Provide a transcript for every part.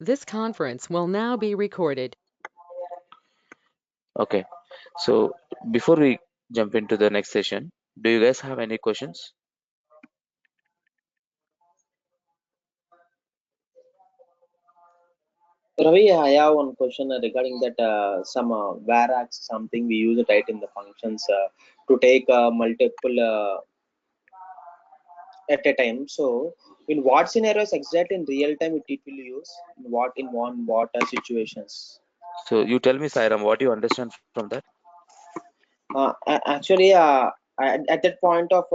This conference will now be recorded. Okay, so before we jump into the next session, do you guys have any questions? Ravi, I have one question regarding that some varix something we use it right in the functions to take multiple at a time. So, in what scenarios exactly in real time it will use? In what situations? So you tell me, Sairam, what you understand from that? Actually, at that point of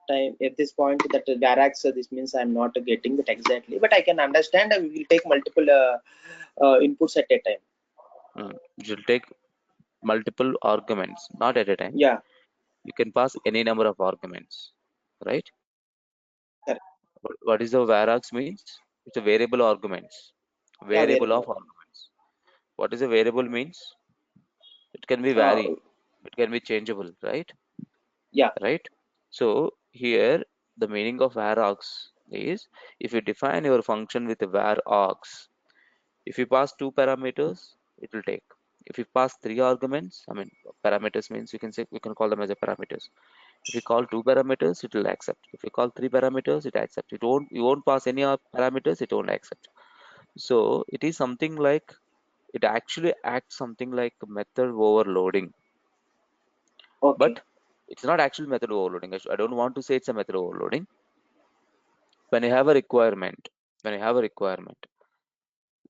time, at this point that varix, this means I'm not getting it exactly, but I can understand. We will take multiple inputs at a time. It will take multiple arguments, not at a time. Yeah. You can pass any number of arguments, right? Correct. What is the varix means? It's a variable arguments, Yeah, variable of variable. arguments. What is a variable means? It can be Uh, vary, it can be changeable, right? yeah. Right. So here the meaning of varargs is if you define your function with a varargs, if you pass two parameters, it will take. If you pass three arguments, I mean parameters means you can call them as a parameters. If you call two parameters, it will accept. If you call three parameters, it accepts. You won't pass any parameters, it won't accept. So it is something like it actually acts something like method overloading, Okay. but it's not actually method overloading. I don't want to say it's a method overloading. When you have a requirement,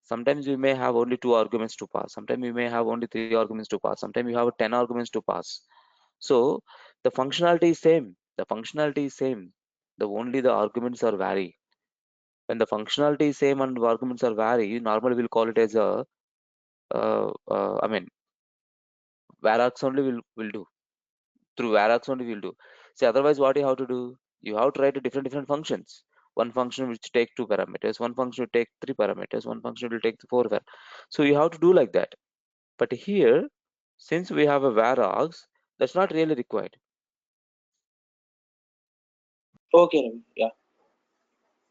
sometimes you may have only two arguments to pass. Sometimes you may have only three arguments to pass. Sometimes you have 10 arguments to pass. So the functionality is same. The only the arguments are vary. When the functionality is same and the arguments are vary, you normally will call it as a I mean varargs only will do. Through varargs only will do. See, otherwise what you have to do? You have to write a different functions. One function which take two parameters, one function will take three parameters, one function will take four. So you have to do like that. But here, since we have a varargs, that's not really required. Okay, Ravi. Yeah.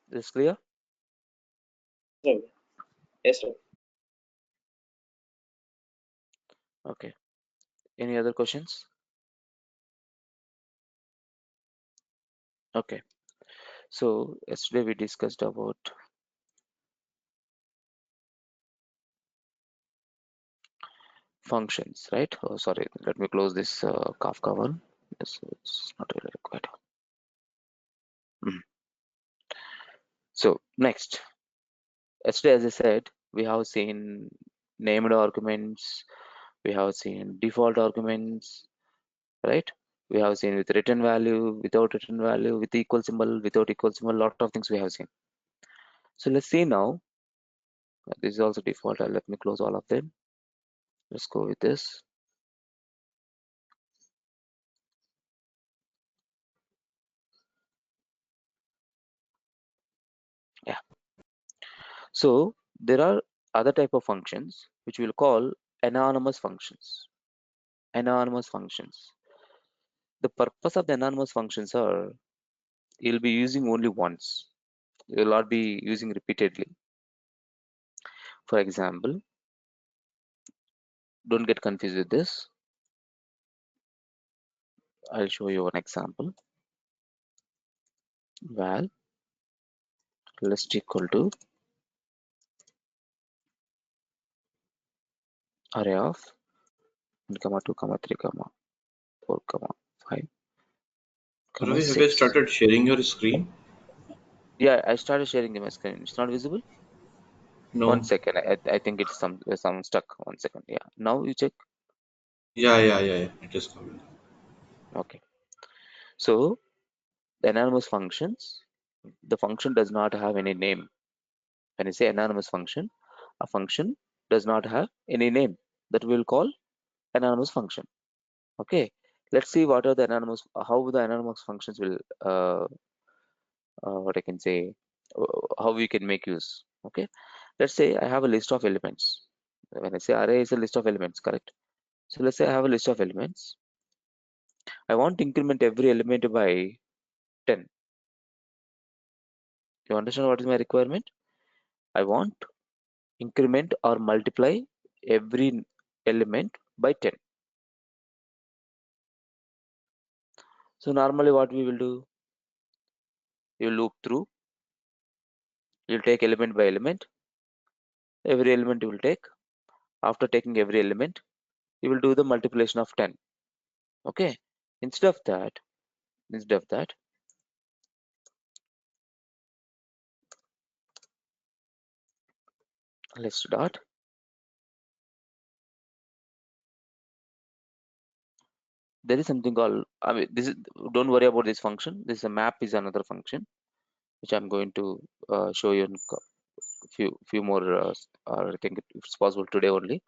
Is this clear? Ravi. Yes, Ravi. Okay. Any other questions? Okay. So yesterday we discussed about functions, right? Oh, sorry. Let me close this Kafka one. Yes, it's not really required. So next, yesterday, as I said, we have seen named arguments, we have seen default arguments, right? We have seen with return value, without return value, with equal symbol, without equal symbol, lot of things we have seen. So let's see now. This is also default. Let me close all of them. Let's go with this. Yeah. So there are other type of functions which we'll call anonymous functions. Anonymous functions. The purpose of the anonymous functions are you'll be using only once. You will not be using repeatedly. For example, don't get confused with this. I'll show you an example. Val list equal to array of 1, 2, 3, 4, 5, Ravi, have you 6. started sharing your screen? Yeah, I started sharing my screen. It's not visible. No. 1 second. I think it's some stuck. 1 second. Yeah. Now you check. Yeah. It is coming. Okay. So the anonymous functions. The function does not have any name. When I say anonymous function, a function does not have any name. That we'll call anonymous function. Okay. Let's see what are the anonymous. How the anonymous functions will. What I can say. How we can make use. Okay. Let's say I have a list of elements. When I say array is a list of elements, correct? So let's say I have a list of elements. I want to increment every element by 10. You understand what is my requirement? I want increment or multiply every element by 10. So normally what we will do, you loop through, you'll take element by element, every element you will take. After taking every element, you will do the multiplication of 10. Okay, instead of that, let's start. There is something called, I mean, this is, don't worry about this function. This is a map is another function, which I'm going to show you in few more, I think it's possible today only.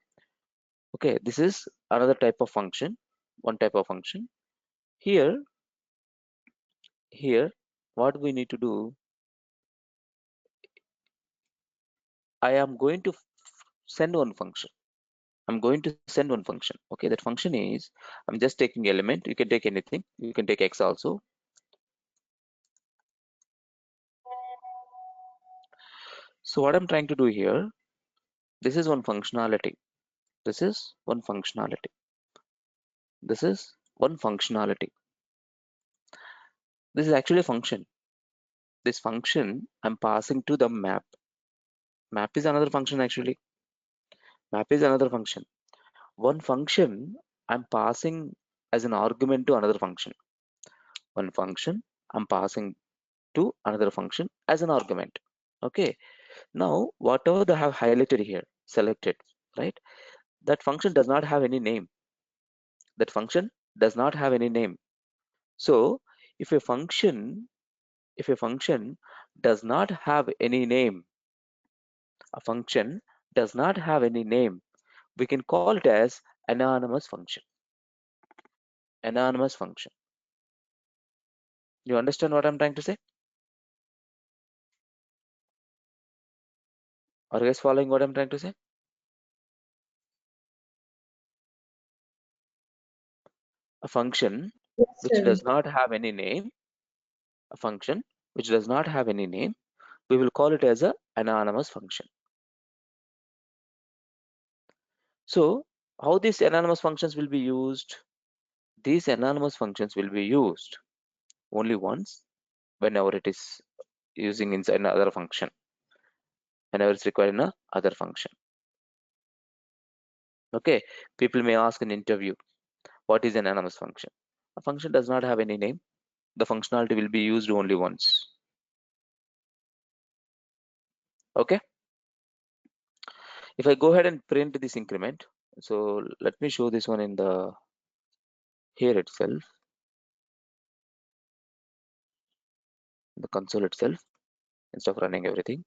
Okay, this is another type of function, one type of function. Here, what we need to do, I am going to send one function. I'm going to send one function. Okay, that function is, I'm just taking element. You can take anything. You can take X also. So what I'm trying to do here, this is one functionality. This is one functionality. This is one functionality. This is actually a function. This function I'm passing to the map. Map is another function actually. Map is another function. One function I'm passing as an argument to another function. One function I'm passing to another function as an argument. Okay. Now, whatever they have highlighted here, selected, right? That function does not have any name. That function does not have any name. So, if a function does not have any name, a function does not have any name, we can call it as anonymous function. Anonymous function. You understand what I'm trying to say? Are you guys following what I'm trying to say? A function Yes, which sir. does not have any name, a function which does not have any name, we will call it as an anonymous function. So how these anonymous functions will be used? These anonymous functions will be used only once whenever it is using inside another function, whenever it's required in another function. Okay, people may ask in interview, what is an anonymous function? A function does not have any name. The functionality will be used only once. Okay. If I go ahead and print this increment, so let me show this one in the here itself, the console itself, instead of running everything.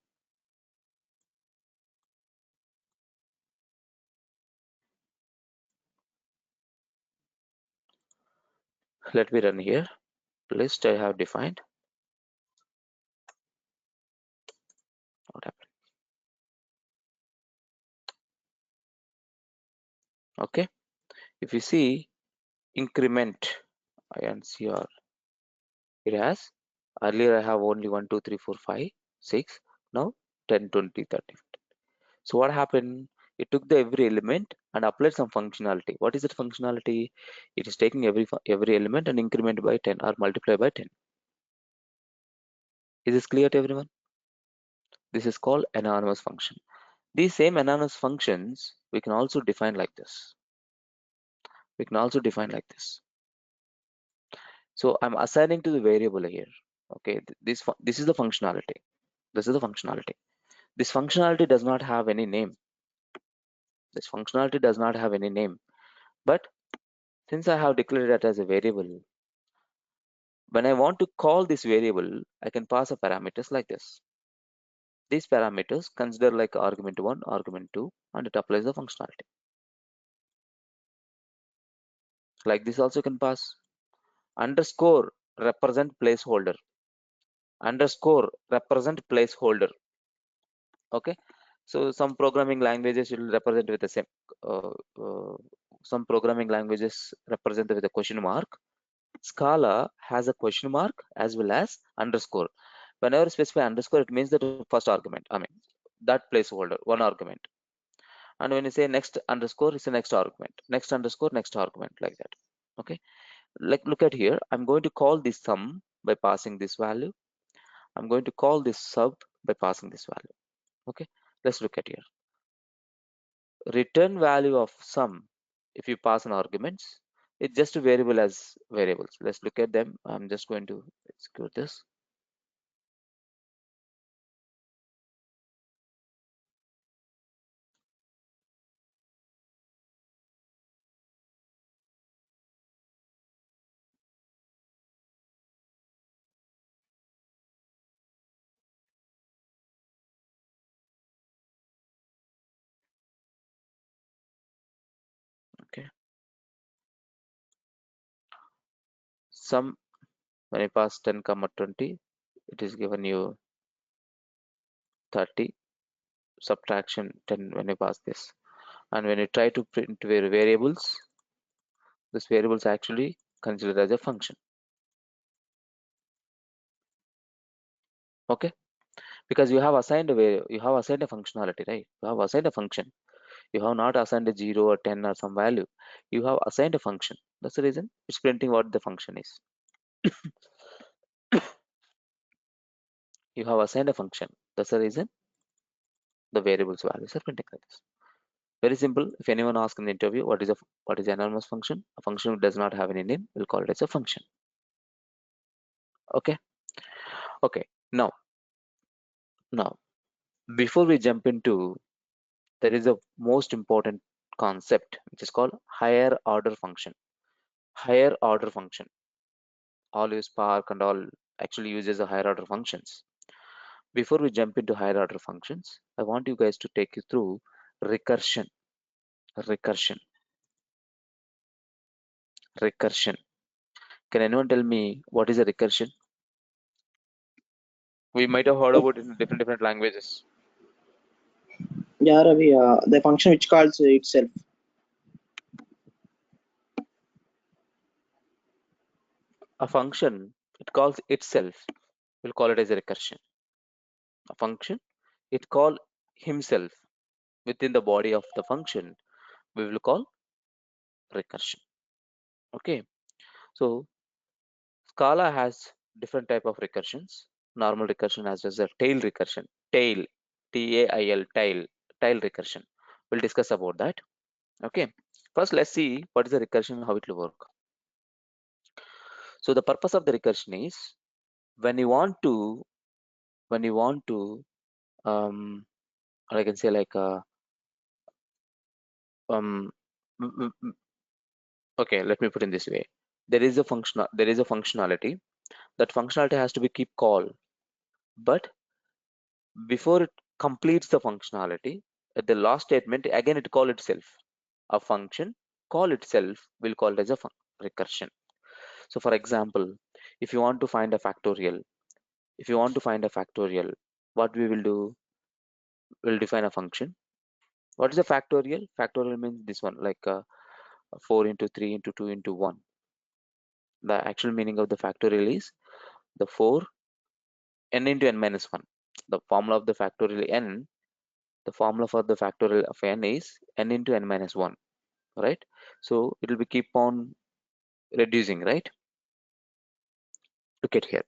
Let me run here. List I have defined. What happened? Okay. If you see increment INCR, it has earlier I have only 1, 2, 3, 4, 5, 6. Now 10, 20, 30. So what happened? It took the every element and applied some functionality. What is that functionality? It is taking every element and increment by 10 or multiply by 10. Is this clear to everyone? This is called anonymous function. These same anonymous functions we can also define like this. We can also define like this. So I'm assigning to the variable here. Okay, this is the functionality. This is the functionality. This functionality does not have any name. This functionality does not have any name. But since I have declared it as a variable, when I want to call this variable, I can pass a parameters like this. These parameters consider like argument 1, argument 2, and it applies the functionality. Like this also can pass. Underscore represent placeholder. Underscore represent placeholder. Okay. So some programming languages will represent with the same. Some programming languages represent with a question mark. Scala has a question mark as well as underscore. Whenever specify underscore, it means that first argument. I mean, that placeholder, one argument. And when you say next underscore, it's the next argument, next underscore, next argument, like that. Okay, like look at here, I'm going to call this sum by passing this value. I'm going to call this sub by passing this value. Okay, let's look at here. Return value of sum, if you pass an arguments, it's just a variable as variables. Let's look at them. I'm just going to execute this. Okay, sum, when you pass 10 comma 20, it is given you 30. Subtraction 10 when you pass this, and when you try to print variables, this variable is actually considered as a function. Okay, because you have assigned a functionality, right? You have assigned a function. You have not assigned a 0 or 10 or some value. You have assigned a function. That's the reason it's printing what the function is. You have assigned a function. That's the reason the variables values are printing like this. Very simple. If anyone asks in the interview what is an anonymous function, a function which does not have any name, we'll call it as a function. Okay. Okay. Now before we jump into, there is a most important concept which is called higher order function. Higher order function. All use Spark and all actually uses a higher order functions. Before we jump into higher order functions, I want you guys to take you through recursion. Recursion. Recursion. Can anyone tell me what is a recursion? We might have heard about it in different languages. Yeah, Ravi, the function which calls itself. A function, it calls itself. We'll call it as a recursion. A function, it call himself within the body of the function. We will call recursion. Okay, so Scala has different type of recursions. Normal recursion as well as a tail recursion. Tail, T-A-I-L, tail recursion. We'll discuss about that. Okay, first let's see what is the recursion, how it will work. So the purpose of the recursion is when you want to I can say like um okay, let me put in this way. There is a functionality. That functionality has to be keep call, but before it completes the functionality, at the last statement again it call itself. A function call itself will call it as a recursion. So for example, if you want to find a factorial, what we will do, we'll define a function. What is a factorial? Factorial means this one, like 4 into 3 into 2 into 1. The actual meaning of the factorial is the 4 n into n minus 1. The formula of the factorial n, the formula for the factorial of n is n into n minus 1, right? So it will be keep on reducing, right? Look at here.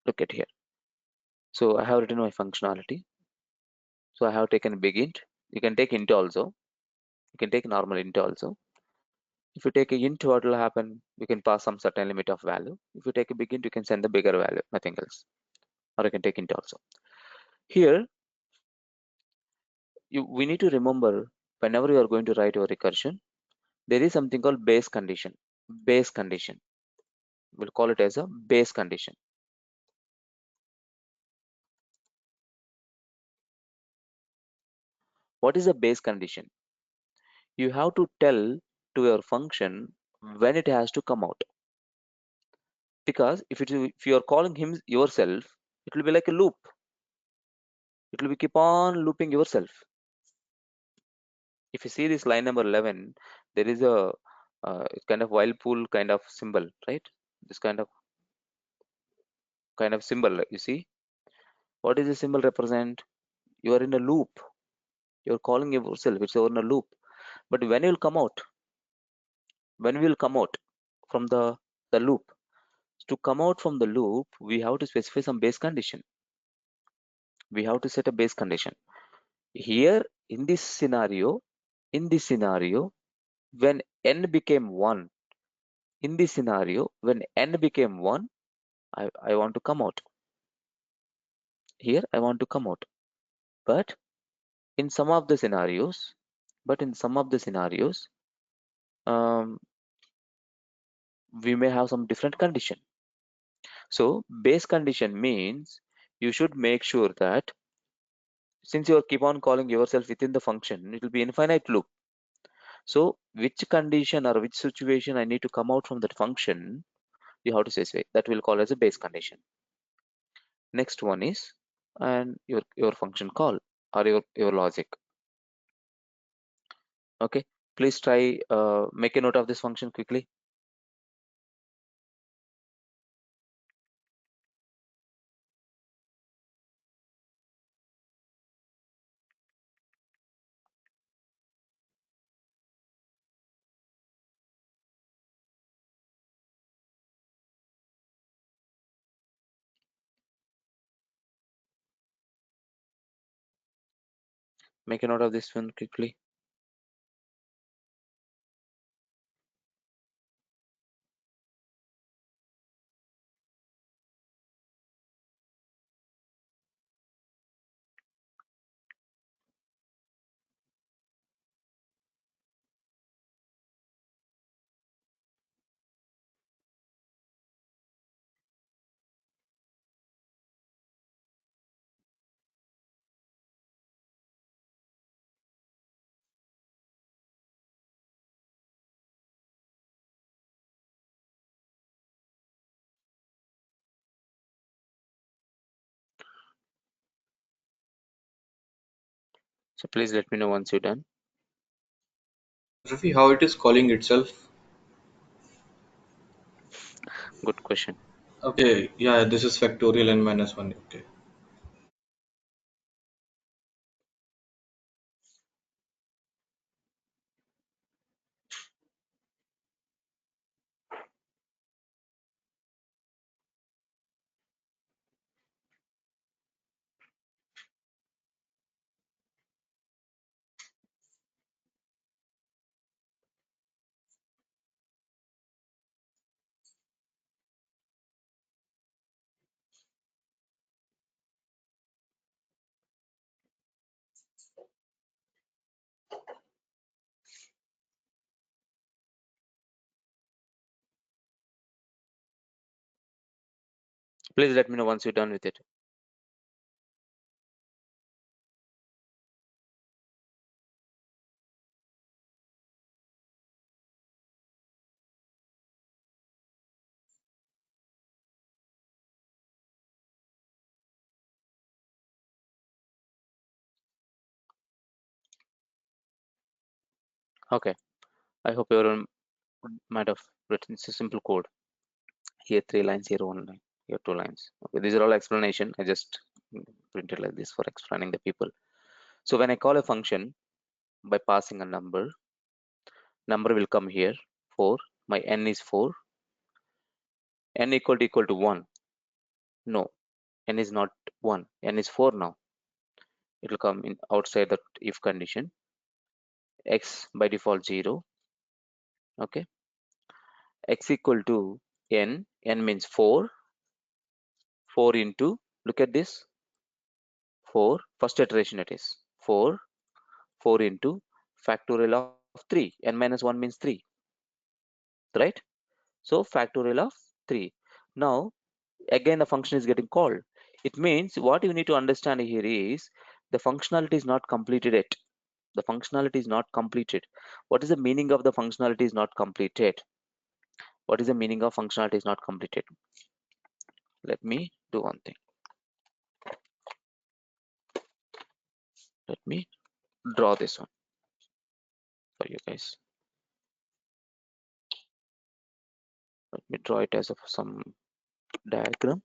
Look at here. So I have written my functionality. So I have taken a big int. You can take int also. You can take normal int also. If you take a int, what will happen? You can pass some certain limit of value. If you take a big int, you can send the bigger value, nothing else. Or you can take int also. Here, we need to remember whenever you are going to write your recursion, there is something called base condition. Base condition. We'll call it as a base condition. What is a base condition? You have to tell to your function when it has to come out. Because if you are calling him yourself, it will be like a loop. It will be keep on looping yourself. If you see this line number 11, there is a kind of whirlpool kind of symbol, right? This kind of symbol, you see. What is the symbol represent? You are in a loop. You're calling yourself. It's over in a loop. But when you'll come out, when we'll come out from the loop, to come out from the loop, we have to specify some base condition. We have to set a base condition. Here in this scenario, when n became 1, in this scenario, when n became 1, I want to come out. Here I want to come out. But in some of the scenarios, we may have some different condition. So base condition means you should make sure that since you keep on calling yourself within the function, it will be infinite loop. So which condition or which situation I need to come out from that function, you have to specify. That will call as a base condition. Next one is and your function call or your logic. Okay, please try make a note of this function quickly. Make a note of this one quickly. So please let me know once you're done. Rafi, how it is calling itself? Good question. Okay, yeah, this is factorial n minus 1. Okay. Please let me know once you're done with it. Okay, I hope everyone might have written. It's a simple code. Here 3 lines, here 1 line, here 2 lines. Okay, these are all explanation. I just printed like this for explaining the people. So when I call a function by passing a number will come here 4. My n is 4. N equal to 1. No, n is not 1. N is 4 now. It will come in outside the if condition. X by default 0. Okay, x equal to n. N means 4. 4 into, look at this, 4. First iteration it is 4. 4 into factorial of 3. N minus 1 means 3. Right? So factorial of 3. Now again the function is getting called. It means what you need to understand here is the functionality is not completed yet. The functionality is not completed. What is the meaning of the functionality is not completed? What is the meaning of functionality is not completed? Let me do one thing. Let me draw this one for you guys. Let me draw it as some diagram.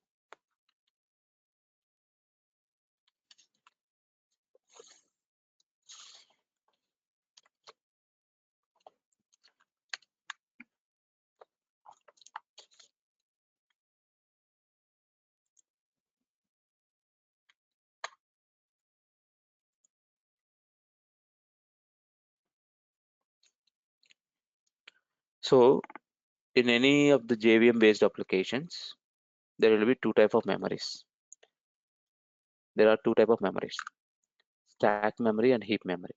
So in any of the JVM based applications, there will be two type of memories. There are two type of memories, stack memory and heap memory.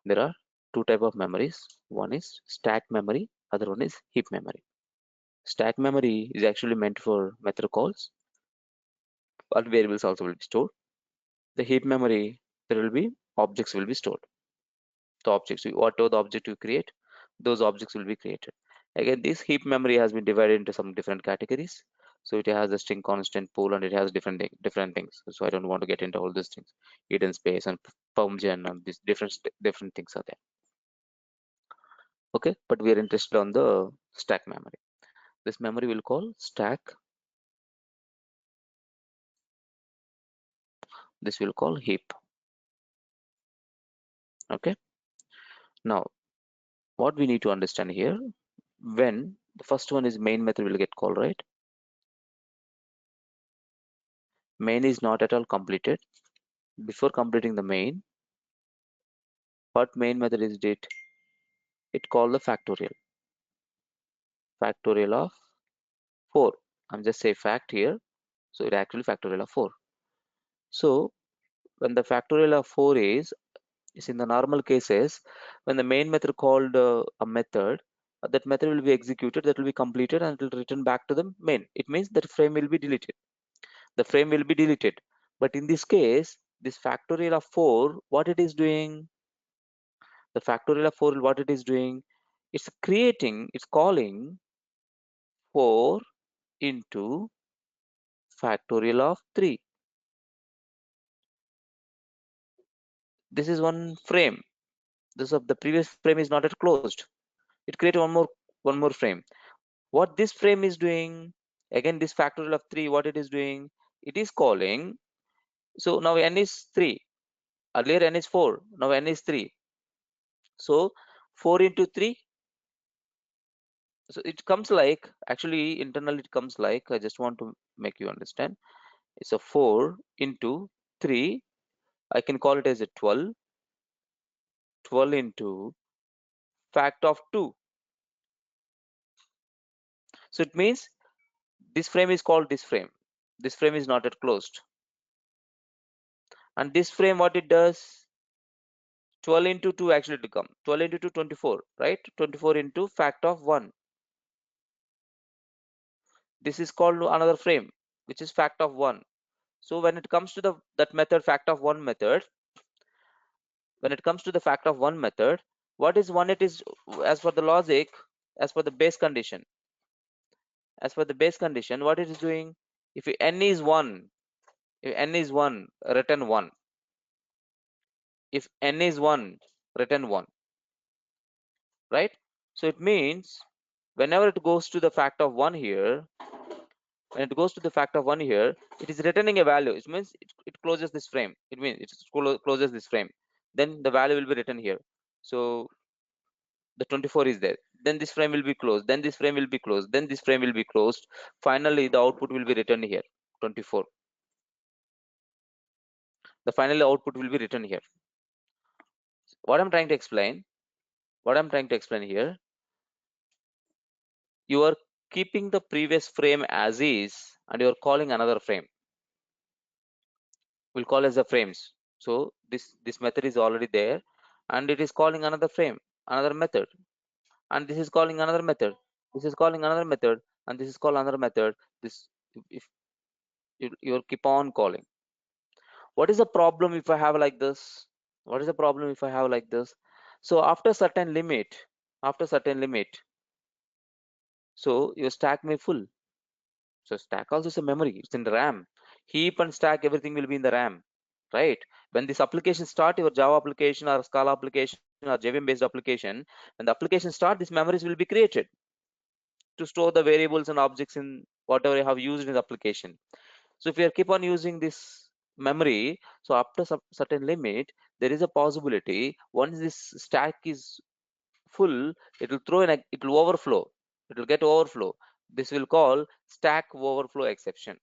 There are two type of memories. One is stack memory, other one is heap memory. Stack memory is actually meant for method calls, but variables also will be stored. The heap memory, there will be objects will be stored. The objects, whatever the object you create, those objects will be created. Again, this heap memory has been divided into some different categories. So it has a string constant pool and it has different things. So I don't want to get into all these things. Hidden space and permgen and these different things are there. Okay, but we are interested on the stack memory. This memory will call stack. This will call heap. Okay. Now, what we need to understand here, when the first one is main method will get called, right? Main is not at all completed. Before completing the main, what main method is did? It called the factorial. Factorial of 4. I'm just say fact here. So it actually factorial of 4. So when the factorial of 4 is in the normal cases, when the main method called a method, that method will be executed, that will be completed, and it will return back to the main. It means that frame will be deleted. The frame will be deleted. But in this case, this factorial of 4, what it is doing? The factorial of 4, what it is doing? It's calling 4 into factorial of 3. This is one frame. This of the previous frame is not yet closed. It created one more frame. What this frame is doing, again this factorial of 3, what it is doing, it is calling. So now n is 3. Earlier n is 4. Now n is 3. So 4 into 3. So it comes like, actually internally it comes like, I just want to make you understand. It's a 4 into 3. I can call it as a 12. 12 into fact of 2. So it means this frame is called this frame. This frame is not yet closed. And this frame, what it does, 12 into 2 actually to come. 12 into 2, 24, right? 24 into fact of 1. This is called another frame, which is fact of 1. So when it comes to that method, fact of 1 method, when it comes to the fact of 1 method, what is 1? It is, as per the logic, as per the base condition. As per the base condition, what it is doing, if n is 1, if n is 1, return 1. If n is 1, return 1, right? So it means whenever it goes to the fact of 1 here, when it goes to the fact of 1 here, it is returning a value. It means it closes this frame. It means it closes this frame. Then the value will be written here. So the 24 is there. Then this frame will be closed. Then this frame will be closed. Then this frame will be closed. Finally, the output will be written here, 24. The final output will be written here. What I'm trying to explain here, you are keeping the previous frame as is and you are calling another frame. We'll call as the frames. So this method is already there and it is calling another frame, another method, and this is calling another method, this is calling another method, and this is called another method. This, if you keep on calling. What is the problem if I have like this? What is the problem if I have like this? So after certain limit, so your stack may full. So stack also is a memory, it's in the RAM. Heap and stack, everything will be in the RAM, right? When this application start, your Java application or Scala application or JVM based application, when the application start, these memories will be created to store the variables and objects in whatever you have used in the application. So if you keep on using this memory, so after some certain limit, there is a possibility once this stack is full, it will it will overflow. It will get overflow. This will call stack overflow exception.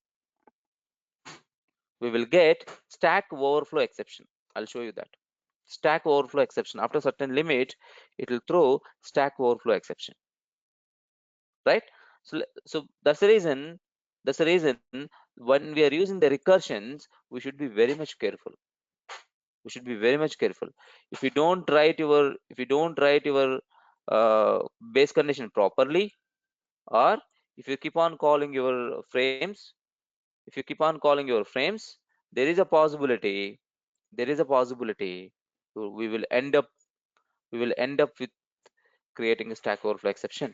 We will get stack overflow exception. I'll show you that. stack overflow exception. After a certain limit, it will throw stack overflow exception, right? So that's the reason when we are using the recursions, we should be very much careful. We should be very much careful. If you don't write your base condition properly, or if you keep on calling your frames, there is a possibility we will end up with creating a stack overflow exception.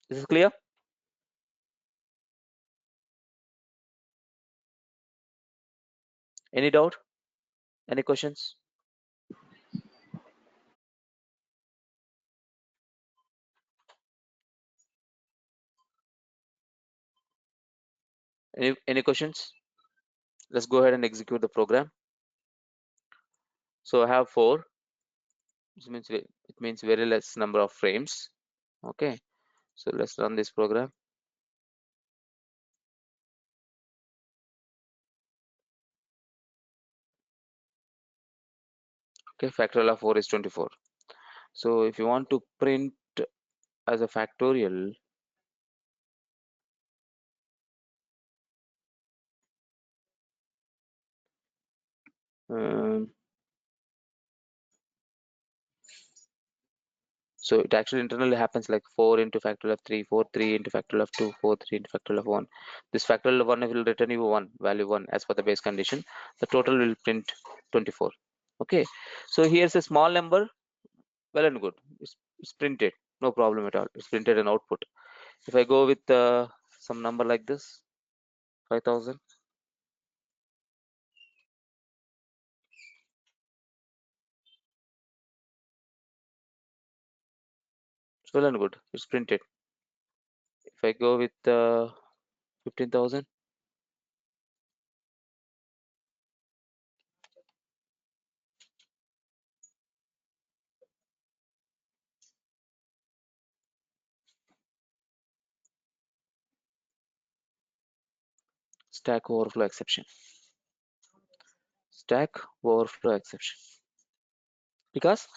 This is clear? Any doubt? Any questions? Any questions? Let's go ahead and execute the program. So I have 4. It means very less number of frames. Okay, so let's run this program. Okay, factorial of 4 is 24. So if you want to print as a factorial, so it actually internally happens like 4 into factorial of 3, 4, 3 into factorial of 2, 4, 3 into factorial of 1. This factorial of 1 will return you 1, value 1 as per the base condition. The total will print 24. Okay, so here's a small number. Well and good. It's printed. No problem at all. It's printed an output. If I go with some number like this, 5000. It's well and good. It's printed. If I go with 15,000, stack overflow exception. Stack overflow exception. Because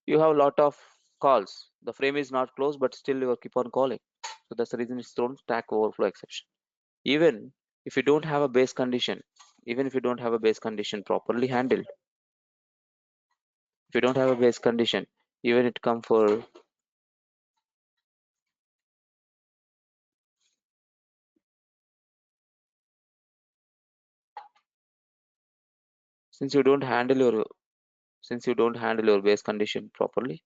you have a lot of calls. The frame is not closed, but still you keep on calling. So that's the reason it's thrown stack overflow exception. Even if you don't have a base condition, properly handled, if you don't have a base condition, even it come for since you don't handle your base condition properly,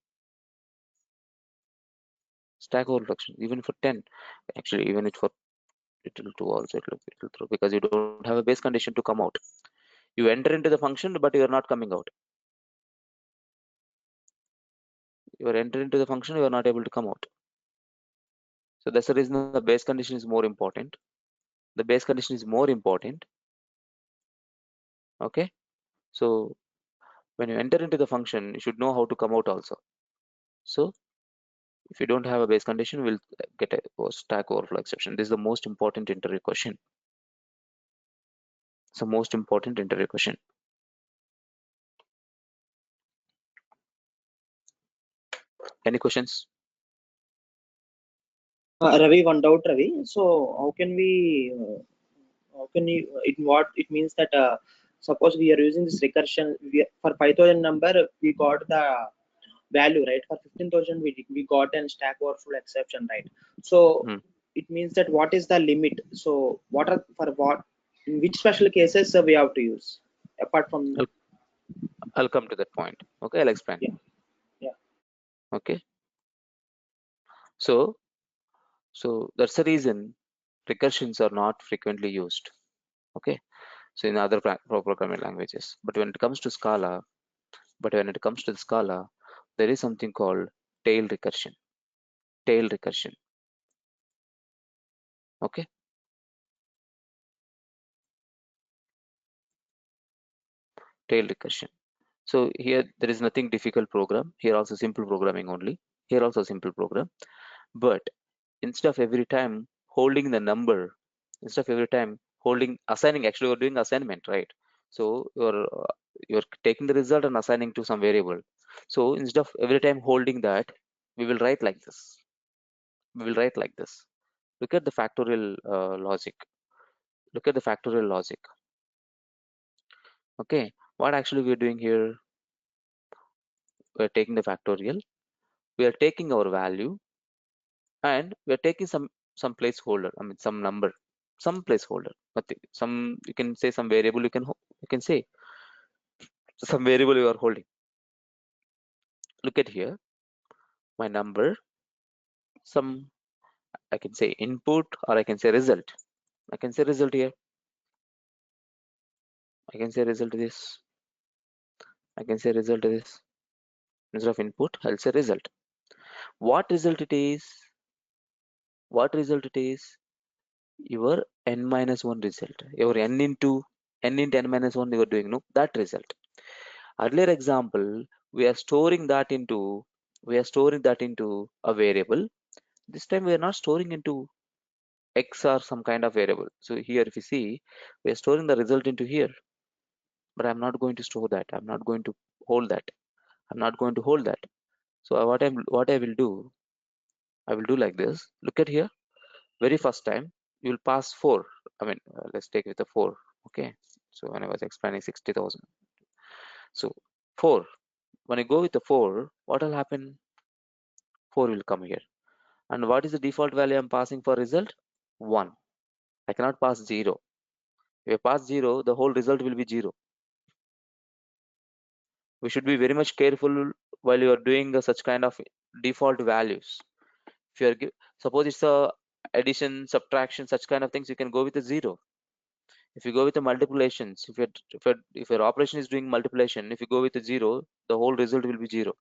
stack overflow exception, even for 10, actually even it for it will do also, it will throw, because you don't have a base condition to come out. You enter into the function, but you are not coming out. You are entering into the function, you are not able to come out. So that's the reason the base condition is more important. The base condition is more important. Okay, so when you enter into the function, you should know how to come out also. So if you don't have a base condition, we'll get a stack overflow exception. This is the most important interview question. It's the most important interview question. Any questions? Ravi, one doubt, Ravi. So how can we? How can you? It means that suppose we are using this recursion for 5,000 number, we got the value, right? For 15,000, we got an stack overflow exception, right? So it means that what is the limit? So what are for what? In which special cases we have to use apart from? I'll come to that point. Okay, I'll explain. Yeah. Okay. So that's the reason recursions are not frequently used. Okay. So in other programming languages, but when it comes to Scala, there is something called tail recursion. Okay. Tail recursion. So here there is nothing difficult program. Here also simple programming only. Here also simple program. But instead of every time holding the number, assigning, actually we're doing assignment, right? So you're taking the result and assigning to some variable. So instead of every time holding that, we will write like this. We will write like this. Look at the factorial logic. Look at the factorial logic. Okay, what actually we're doing here? We're taking the factorial. We are taking our value, and we're taking some placeholder. I mean some number, some placeholder. Nothing. Some, you can say some variable. You can say some variable you are holding. Look at here. My number, some, I can say input, or I can say result. I can say result here. I can say result this. I can say result this. Instead of input, I'll say result. What result it is? What result it is? Your n minus 1 result. Your n into n minus 1 you are doing, no, that result. Earlier example, we are storing that into a variable. This time we are not storing into x or some kind of variable. So here if you see, we are storing the result into here, but I'm not going to store that. I'm not going to hold that. I'm not going to hold that. So what I will do, I will do like this. Look at here. Very first time you will pass 4. I mean, let's take with the 4. Okay. So when I was explaining 60,000, so 4. When I go with the 4, what will happen? 4 will come here. And what is the default value I'm passing for result? 1. I cannot pass 0. If I pass 0, the whole result will be 0. We should be very much careful while you are doing such kind of default values. If you are suppose it's a addition, subtraction, such kind of things, you can go with a 0. If you go with the multiplications, if your operation is doing multiplication, if you go with a 0, the whole result will be 0.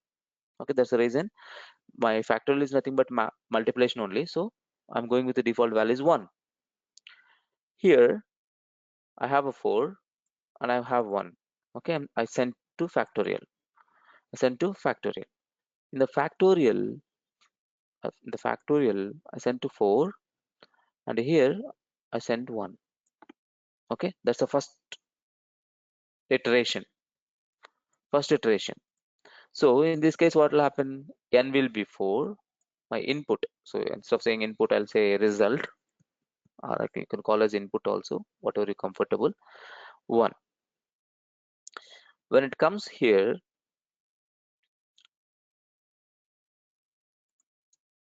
Okay, that's the reason my factorial is nothing but multiplication only. So I'm going with the default value is 1. Here I have a 4 and I have 1. Okay, I sent to factorial. I sent to factorial. In the factorial, I sent to 4, and here I sent 1. Okay, that's the first iteration. So in this case, what will happen? N will be 4. My input. So instead of saying input, I'll say result, or you can call as input also, whatever you're comfortable. 1. When it comes here,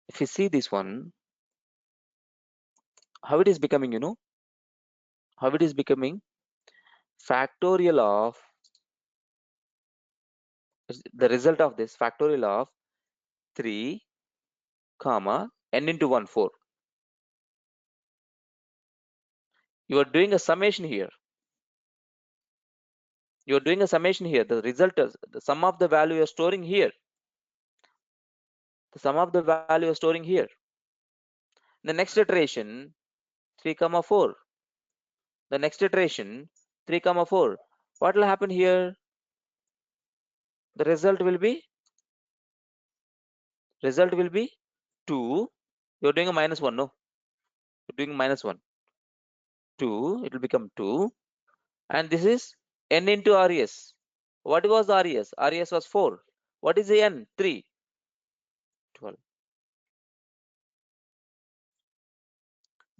if you see this one, how it is becoming, how it is becoming factorial of the result of this factorial of 3 comma n into 1 4. You are doing a summation here. You are doing a summation here. The result is the sum of the value you are storing here. The sum of the value you are storing here. The next iteration 3 comma 4. The next iteration 3 comma 4. What will happen here? The result will be 2. You're doing a minus 1, no? You're doing minus 1. 2, it will become 2. And this is n into res. What was res? Res was 4. What is the n? 3. 12.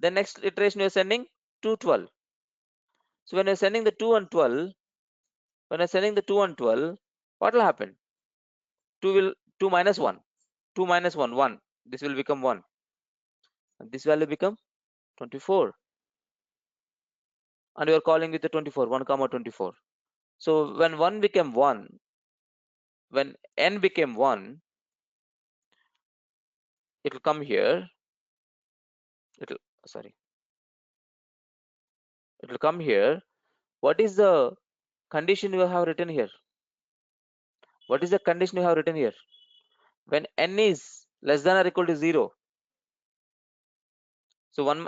The next iteration you're sending 2 12. So when you're sending the 2 and 12, what will happen? 2 minus 1. 2 minus 1, 1. This will become 1. And this value become 24. And you are calling with the 24, 1 comma 24. So when 1 became 1, when n became 1, it will come here. It will come here. What is the condition you have written here? What is the condition you have written here? When n is less than or equal to 0. So n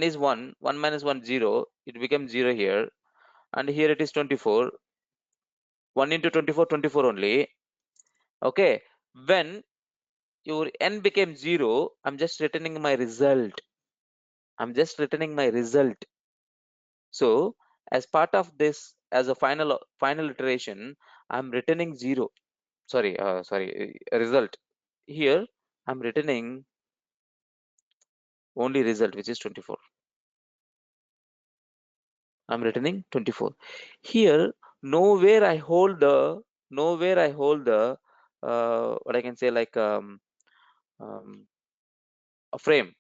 is 1, 1 minus 1 0. It becomes 0 here, and here it is 24. 1 into 24, 24 only. Okay, when your n became 0, I'm just returning my result. So as part of this, as a final iteration, I'm returning result. Here I'm returning only result, which is 24. I'm returning 24. Here nowhere I hold the what I can say, like a frame.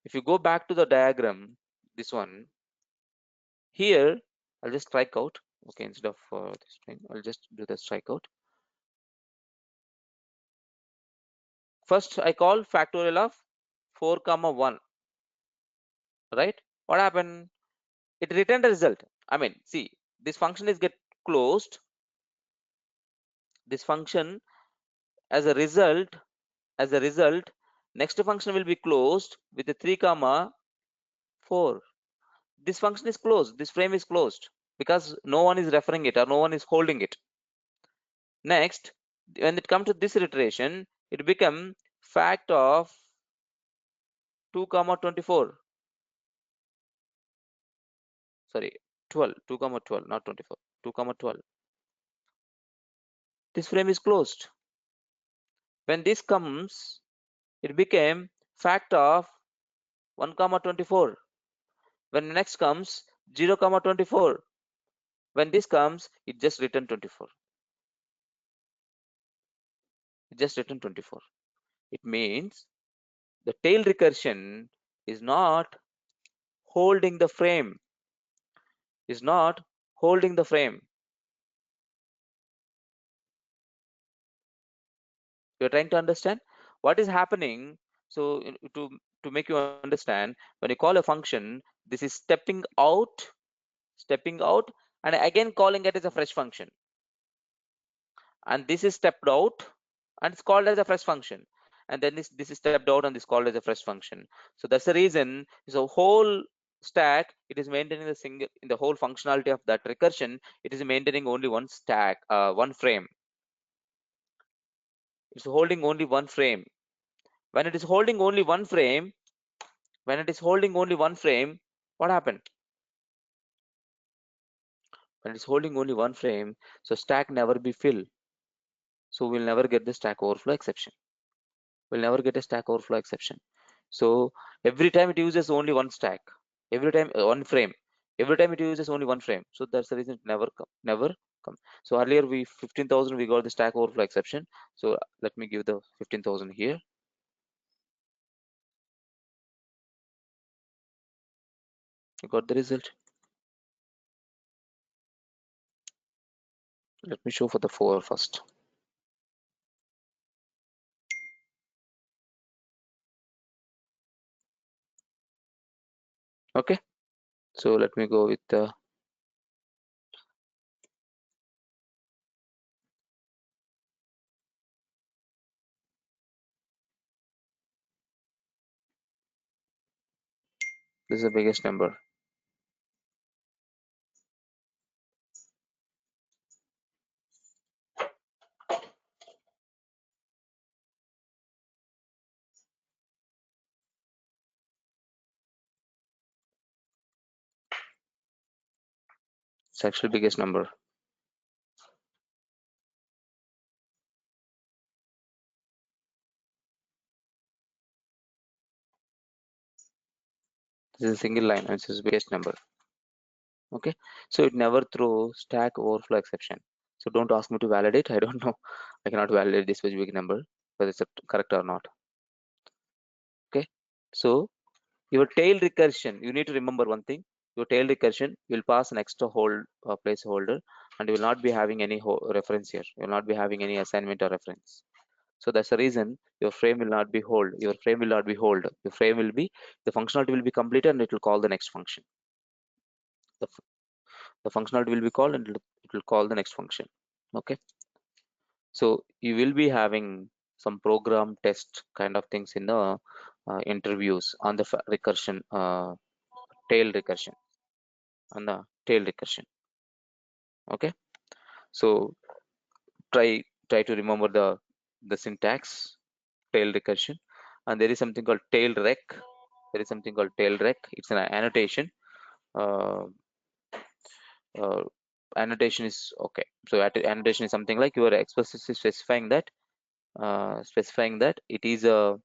If you go back to the diagram, this one here, I'll just strike out. Okay, instead of this thing, I'll just do the strike out. First I call factorial of 4 comma 1, right? What happened? It returned a result. I mean, see, this function is get closed. This function, as a result, next function will be closed with the 3 comma 4. This function is closed, this frame is closed, because no one is referring it or no one is holding it. Next, when it comes to this iteration, it become fact of 2 comma 24. Sorry, 12, 2 comma 12, not 24, 2 comma 12. This frame is closed. When this comes, it became fact of 1 comma 24. When next comes 0 comma 24. When this comes, it just return 24. It just return 24. It means the tail recursion is not holding the frame. Is not holding the frame. You're trying to understand what is happening. So to make you understand, when you call a function, this is stepping out, and again calling it as a fresh function. And this is stepped out and it's called as a fresh function. And then this is stepped out and this called as a fresh function. So that's the reason. So whole stack, it is maintaining the single, in the whole functionality of that recursion, it is maintaining only one stack, one frame. It's holding only one frame. When it is holding only one frame, what happened? When it's holding only one frame, so stack never be filled. So we'll never get the stack overflow exception. We'll never get a stack overflow exception. So every time it uses only one stack, every time one frame, every time it uses only one frame. So that's the reason it never come. So earlier 15,000 we got the stack overflow exception. So let me give the 15,000 here. You got the result. Let me show for the 4 first. Okay, so let me go with the this is the biggest number. It's actually biggest number. This is a single line, and this is biggest number. Okay, so it never throws stack overflow exception. So don't ask me to validate. I don't know. I cannot validate this specific number whether it's correct or not. Okay, so your tail recursion, you need to remember one thing. Your tail recursion will pass an extra placeholder, and you will not be having any reference here. You will not be having any assignment or reference. So that's the reason your frame will not be hold. Your frame will not be hold. Your frame will be, the functionality will be completed and it will call the next function. The functionality will be called and it will call the next function. Okay, so you will be having some program test kind of things in the interviews on the recursion, tail recursion, on the tail recursion. Okay, so try to remember the syntax tail recursion, and there is something called tailRec. It's an annotation. uh, annotation is okay. So annotation is something like you are explicitly specifying that it is a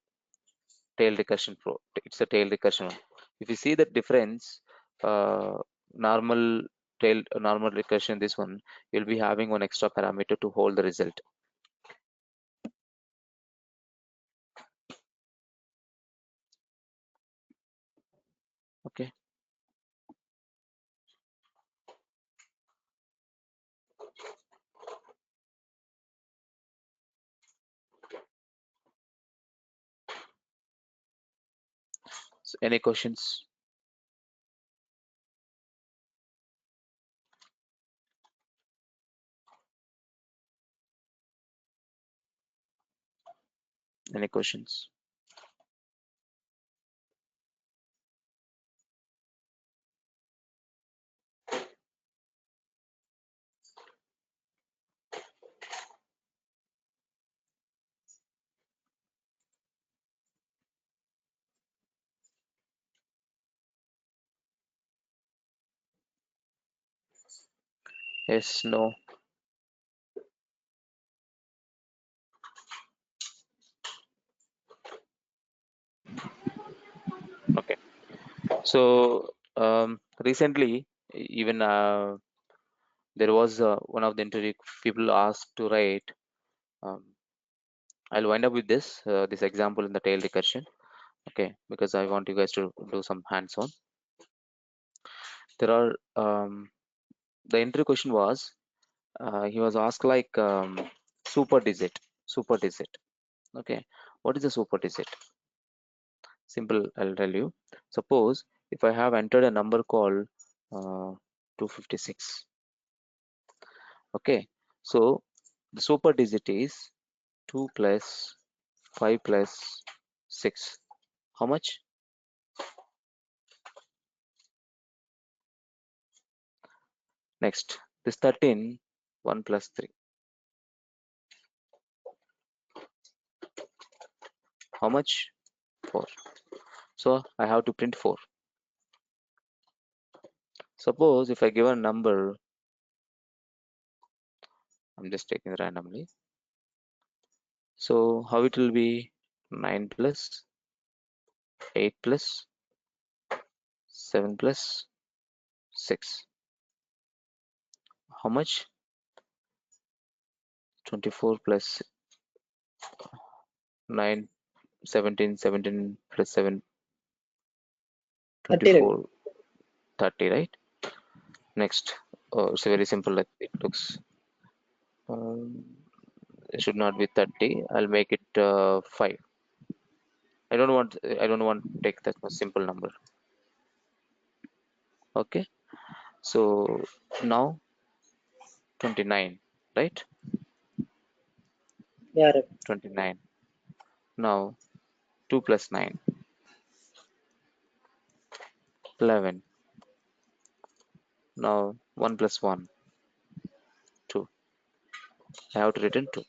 tail recursion pro. It's a tail recursion one. If you see the difference, uh, normal normal recursion, this one you'll be having one extra parameter to hold the result. Okay. So any questions? Any questions? Yes, no. Okay. So recently, even there was one of the interview people asked to write. Um, I'll wind up with this example in the tail recursion. Okay, because I want you guys to do some hands-on. There are the interview question was he was asked like super digit. Okay, what is a super digit? Simple, I'll tell you. Suppose if I have entered a number called 256. Okay, so the super digit is 2 plus 5 plus 6. How much? Next, this 13, 1 plus 3. How much? 4. So I have to print 4. Suppose if I give a number, I'm just taking randomly. So how it will be 9 plus 8 plus 7 plus 6. How much? 24 plus 9, 17, 17 plus 7, 30 Ravi. 24, 30, right? Next, it's very simple. Like it looks. Um, it should not be 30. I'll make it 5. I don't want to take that much simple number. Okay. So now 29, right? Yeah, Ravi. 29. Now 2 plus 9, 11. Now 1 plus 1, 2. I have to return 2.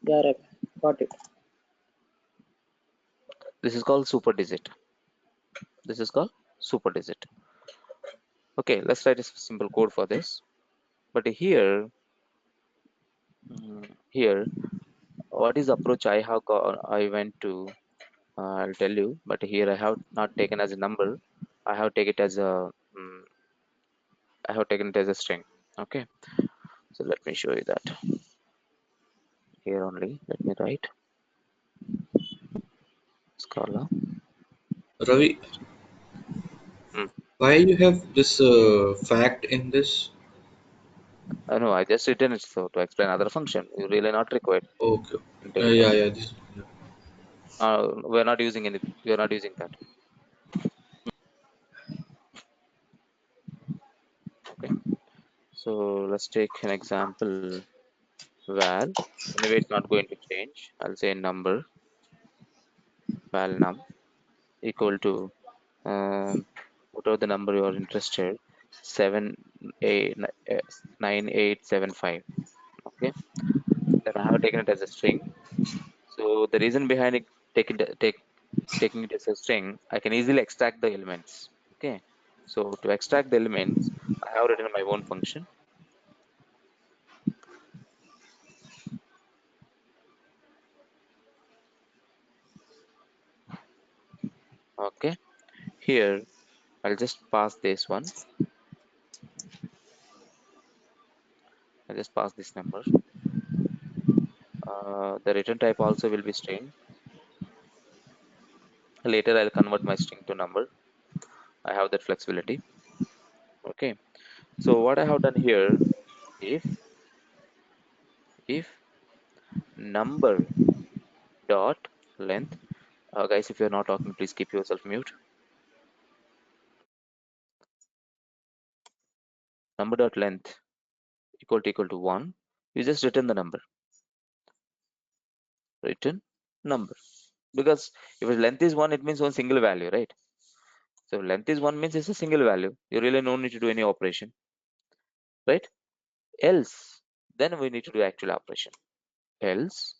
Yeah, Ravi. Got it. This is called super digit. This is called super digit. Okay, let's write a simple code for this. But here, here, what is the approach I have got? I went to. I'll tell you. But here I have not taken as a number. I have taken it as a. I have taken it as a string. Okay. So let me show you that here only. Let me write scala. Ravi, Hmm. why you have this fact in this? No, I just written it so to explain other function. You really not required Okay. in Yeah, TailRecursion. yeah, this. Yeah. We're not using any. We are not using that. Okay. So let's take an example. Val. Anyway, it's not going to change. I'll say number val num equal to whatever the number you are interested. 9875. Okay. Then I have taken it as a string. So the reason behind it taking it as a string, I can easily extract the elements. Okay. So to extract the elements, I I have written my own function. Okay, here I'll just pass this one. I'll just pass this number. The return type also will be string. Later I'll convert my string to number. I have that flexibility. Okay, so what I have done here, if number dot length, guys, if you're not talking, please keep yourself mute. Number dot length equal to 1, you just return the number. Return number, because if length is 1, it means one single value, right? So length is 1 means it's a single value. You really no need to do any operation, right? Else, then we need to do actual operation. Else,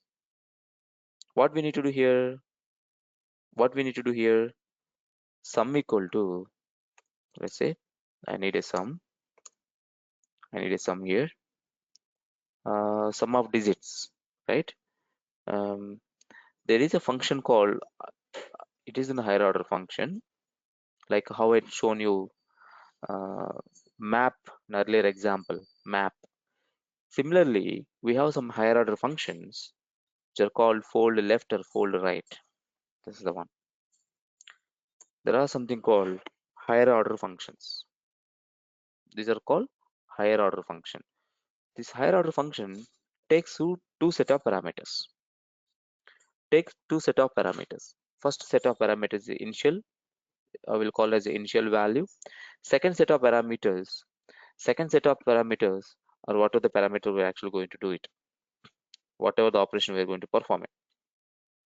what we need to do here? Sum equal to, let's say, I need a sum here. Sum of digits, right? There is a function called, it is in a higher order function, like how I'd shown you map in earlier example, map. Similarly, we have some higher order functions which are called fold left or fold right. This is the one. There are something called higher order functions. These are called higher order function. This higher order function takes two set of parameters. First set of parameters is the initial, I will call as the initial value. Second set of parameters are what are the parameter we're actually going to do it, whatever the operation we're going to perform it.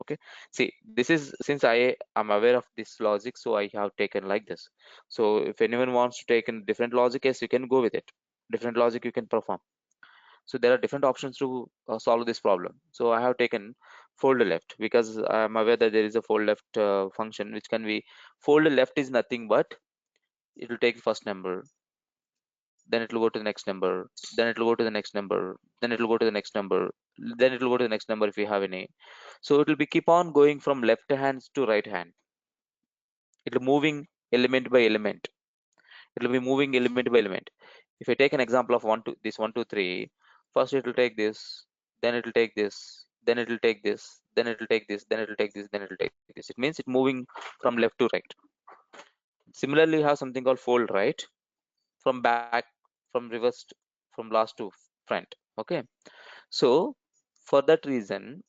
Okay, see, this is, since I am aware of this logic, so I have taken like this. So if anyone wants to take in different logic, yes, you can go with it. Different logic you can perform. So there are different options to solve this problem. So I have taken fold left because I am aware that there is a fold left function which can be, fold left is nothing but it will take the first number, then it will go to the next number, then it will go to the next number, then it will go to the next number, then it will go to the next number if you have any. So it will be keep on going from left hand to right hand. It will moving element by element. It will be moving element by element. If I take an example of 1 2 this 1 2 3, first it will take this, then it will take this, then it will take this, then it will take this, then it will take this, then it will take this. It means it moving from left to right. Similarly, you have something called fold right, from back, from reversed, from last to front. Okay, so for that reason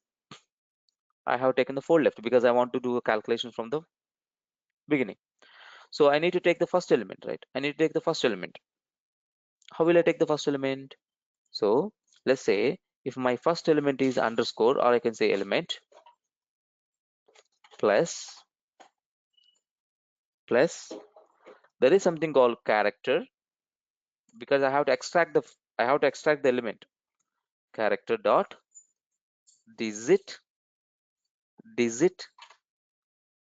I have taken the fold left because I want to do a calculation from the beginning. So I need to take the first element, right? I need to take the first element. How will I take the first element? So let's say if my first element is underscore, or I can say element plus there is something called character, because I have to extract the element. Character dot digit,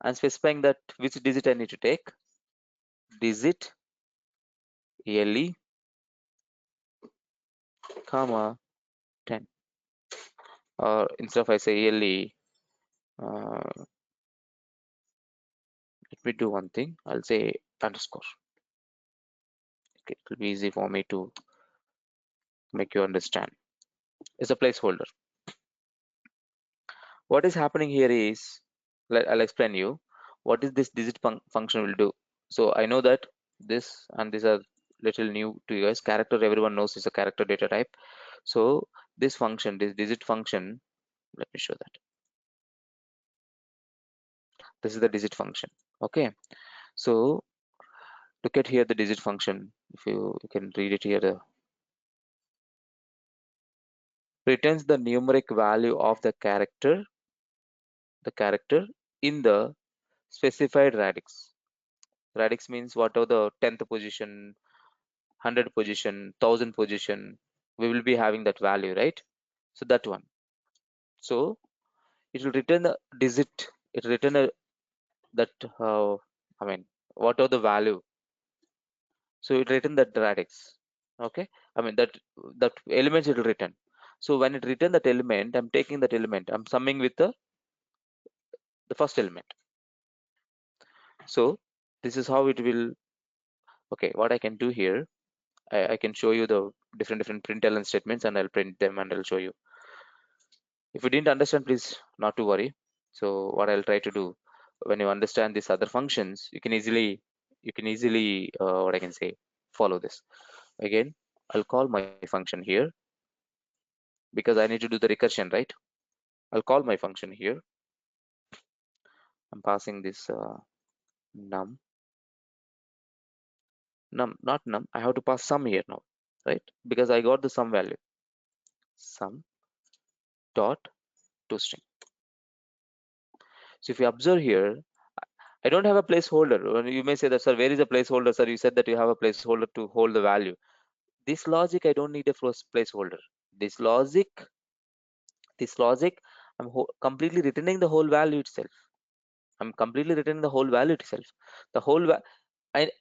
and specifying that which digit I need to take. Digit le comma 10, or instead of I say le, let me do one thing, I'll say underscore. Okay, it will be easy for me to make you understand. It's a placeholder. What is happening here is, I'll explain you what is this digit function will do. So I know that this and these are little new to you guys. Character, everyone knows, is a character data type. So this function, this digit function, let me show that. This is the digit function. Okay, so look at here the digit function. If you can read it here, returns the numeric value of the character in the specified radix. Radix means whatever the 10th position, 100 position, 1000 position, we will be having that value, right? So that one. So it will return the digit. It will return that I mean, whatever the value. So it return that radix. Okay, I mean that elements it will return. So when it return that element, I'm taking that element, I'm summing with the first element. So this is how it will. Okay, what I can do here, I can show you the different println statements, and I'll print them and I'll show you. If you didn't understand, please not to worry. So what I'll try to do, when you understand these other functions, you can easily what I can say, follow this. Again, I'll call my function here because I need to do the recursion, right? I'll call my function here. I'm passing this num, not num. I have to pass sum here now, right? Because I got the sum value. Sum dot toString. So if you observe here, I don't have a placeholder. You may say that, sir, where is a placeholder, sir? You said that you have a placeholder to hold the value. This logic, I don't need a placeholder. This logic, I'm completely returning the whole value itself. I'm completely returning the whole value itself. The whole I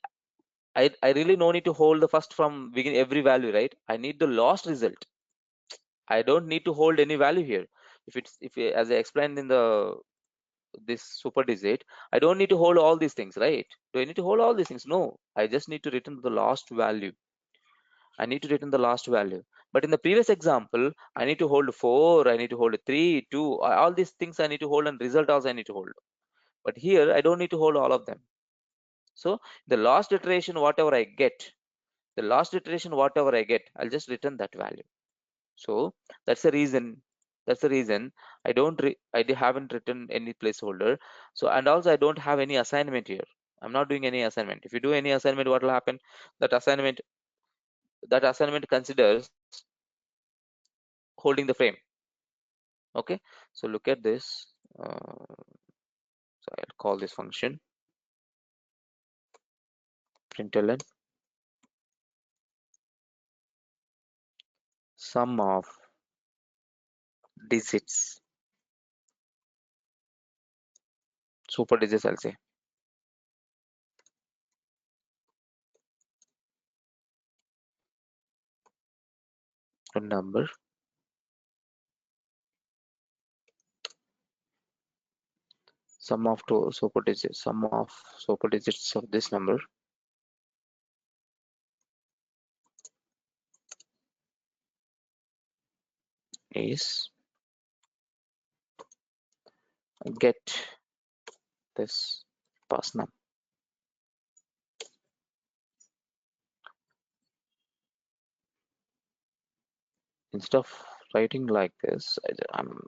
really no need to hold the first from begin every value, right? I need the last result. I don't need to hold any value here. If as I explained in this super digit, I don't need to hold all these things, right? Do I need to hold all these things? No, I just need to return the last value. I need to return the last value. But in the previous example, I need to hold 4, I need to hold 3, 2, all these things I need to hold, and result also I need to hold. But here I don't need to hold all of them. So the last iteration, whatever I get, I'll just return that value. So that's the reason. I haven't written any placeholder. So, and also I don't have any assignment here. I'm not doing any assignment. If you do any assignment, what will happen? That assignment considers holding the frame. Okay, so look at this. So I'll call this function println sum of digits, super digits, I'll say, a number, sum of super digits of this number is get this pass num. Instead of writing like this, I'm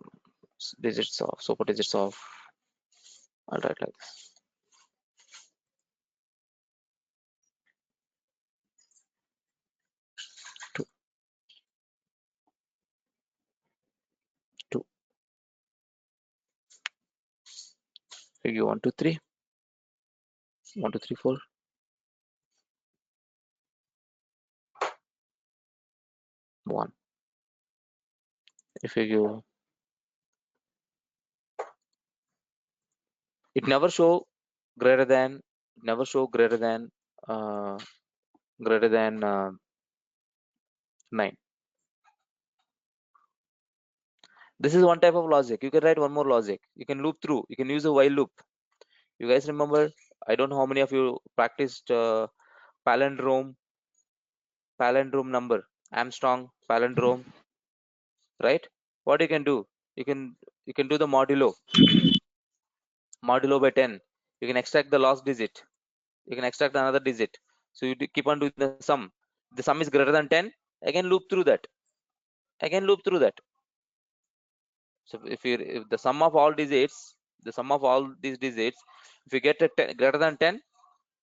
digits of super digits of, I'll write like this. 2, 2. If you 1, 2, 3, 1, 2, 3, 4. One. If you it never show greater than uh, 9. This is one type of logic. You can write one more logic. You can loop through. You can use a while loop. You guys remember? I don't know how many of you practiced palindrome number, Armstrong palindrome, right? What you can do? You can do the modulo by 10. You can extract the last digit. You can extract another digit. So you keep on doing the sum. The sum is greater than 10. Again loop through that. So if the sum of all digits, these digits, if you get a 10, greater than 10,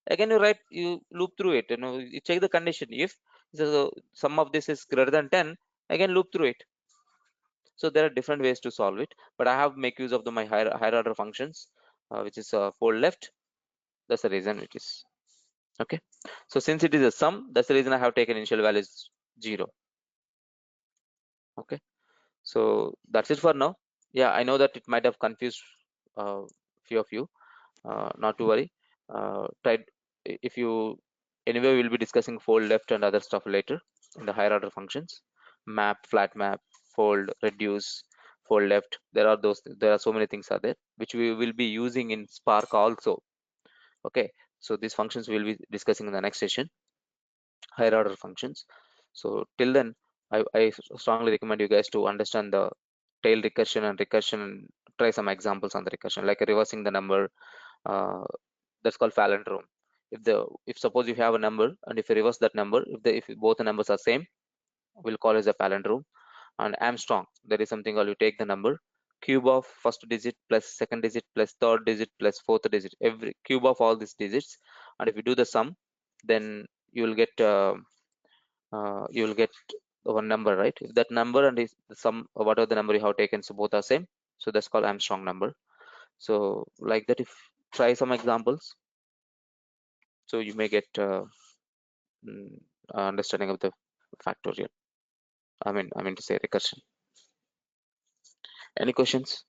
again you loop through it. You check the condition. If the sum of this is greater than 10, again loop through it. So there are different ways to solve it, but I have make use of my higher order functions, which is fold left. That's the reason it is. Okay, so since it is a sum, that's the reason I have taken initial value is 0. Okay, so that's it for now. Yeah, I know that it might have confused few of you. Not to worry. Try if you Anyway, we'll be discussing fold left and other stuff later in the higher order functions. Map, flat map, fold, reduce, fold left. There are so many things are there which we will be using in Spark also. Okay, so these functions we will be discussing in the next session, higher order functions. So till then, I strongly recommend you guys to understand the tail recursion and recursion and try some examples on the recursion, like reversing the number. That's called palindrome. If suppose you have a number and if you reverse that number, if both the numbers are same, we'll call it as a palindrome. And Armstrong, there is something called you take the number cube of first digit plus second digit plus third digit plus fourth digit, every cube of all these digits, and if you do the sum, then you will get one number, right? If that number and is the sum, whatever the number you have taken, so both are same, so that's called Armstrong number. So like that, if try some examples, so you may get understanding of the factorial. I mean to say recursion. Any questions?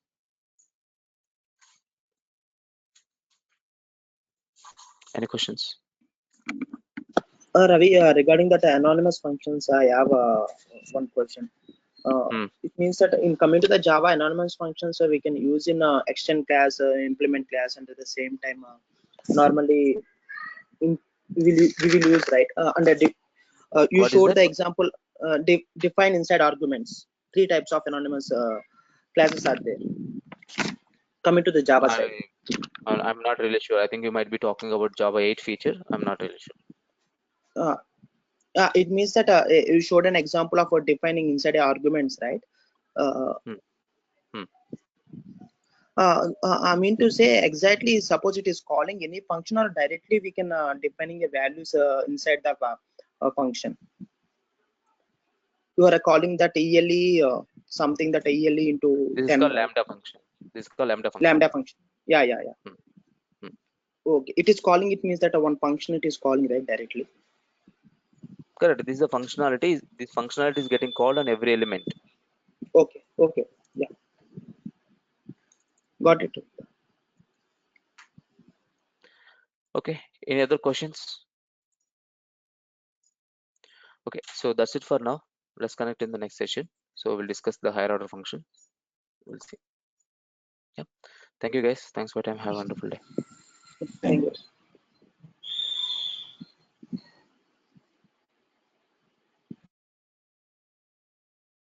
Any questions? Ravi, regarding that anonymous functions, I have one question. It means that in coming to the Java anonymous functions, we can use in extend class, implement class, and at the same time, normally we will use, right? You What is showed that? the example, define inside arguments. 3 types of anonymous classes are there. Coming to the Java side. I'm not really sure. I think you might be talking about Java 8 feature. I'm not really sure. It means that you showed an example of defining inside arguments, right? I mean to say exactly, suppose it is calling any function or directly we can defining a values inside the function. You are calling that ELE something that ELE into This is 10, called right? lambda function. This is called lambda function. Lambda function. Yeah. Okay, it is calling. It means that one function it is calling, right, directly. Correct. This is a functionality. This functionality is getting called on every element. Okay. Yeah. Got it. Okay. Any other questions? Okay. So that's it for now. Let's connect in the next session. So we'll discuss the higher order function. We'll see. Yeah. Thank you guys. Thanks for your time. Have a wonderful day. Thank you.